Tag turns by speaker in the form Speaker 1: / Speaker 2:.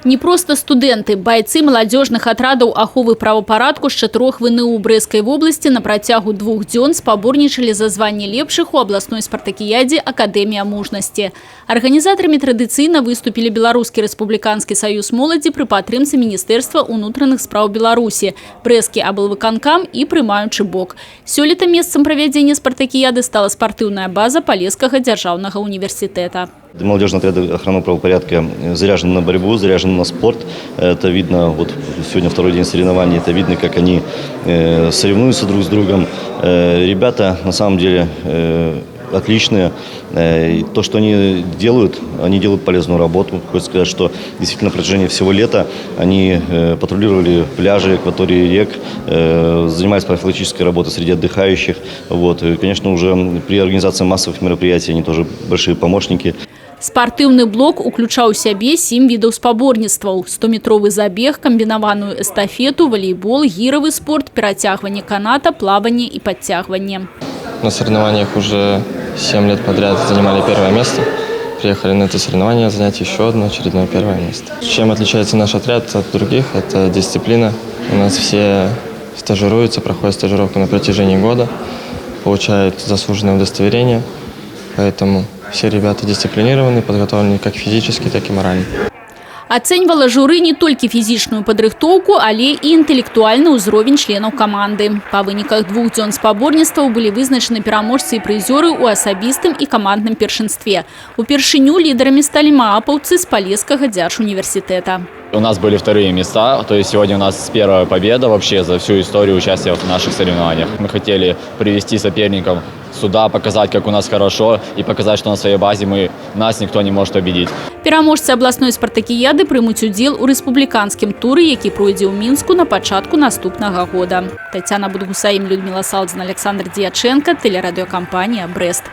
Speaker 1: Не просто студенты, бойцы молодежных атрадаў аховы правопарадку з 4 ВНУ Брэскай вобласці на працягу 2 дзён спаборнічалі за званне лепшых у абласной спартакіядзе «Акадэмія мужнасці». Арганізатарамі традыцыйна выступілі Беларускі рэспубліканскі саюз моладзі пры падтрымцы Міністэрства ўнутраных спраў Беларусі, Брэскі аблвыканкам і прымаючы бок. Сёлета месцам правядзення спартакіяды стала спартыўная база Палескага дзяржаўнага універсітэта.
Speaker 2: Молодежный отряд охраны правопорядка заряжен на борьбу, заряжен на спорт. Это видно, вот сегодня второй день соревнований, это видно, как они соревнуются друг с другом. Ребята на самом деле отличные. То, что они делают полезную работу. Хочется сказать, что действительно на протяжении всего лета они патрулировали пляжи, акватории рек, занимались профилактической работой среди отдыхающих. Вот. И, конечно, уже при организации массовых мероприятий они тоже большие помощники.
Speaker 1: Спартыўны блок уключаў у сябе 7 відаў спаборніцтваў: 100-метровый забег, камбінаваную эстафету, волейбол, гіравы спорт, перацягванне каната, плавание и подтягивание.
Speaker 3: На соревнованиях уже 7 лет подряд занимали первое место. Приехали на это соревнование занять еще одно очередное первое место. Чем отличается наш отряд от других? Это дисциплина. У нас все стажируются, проходят стажировку на протяжении года, получают заслуженное удостоверение. Поэтому все ребята дисциплинированы, подготовлены как физически, так и морально.
Speaker 1: Ацэньвала журы не толькі фізічную падрыхтоўку, але і інтэлектуальны ўзровень членаў каманды. Па выніках 2 дзён спаборніцтваў былі вызначаны пераможцы і прызёры ў асабістым і камандным першынстве. Упершыню лідарамі сталі маапаўцы з Палескага дзяржуніверсітэта.
Speaker 4: У нас были вторые места, то есть сегодня у нас первая победа вообще за всю историю участия в наших соревнованиях. Мы хотели привести соперников сюда, показать, как у нас хорошо, и показать, что на своей базе нас никто не может победить.
Speaker 1: Пераможцы абласной спартакіяды прымуць удзел у рэспубліканскім туры, які пройдзе ў Мінску на пачатку наступнага года. Тацяна Будгусаім, Людмила Салдзіна, Александр Дьяченко, телерадиокомпания «Брест».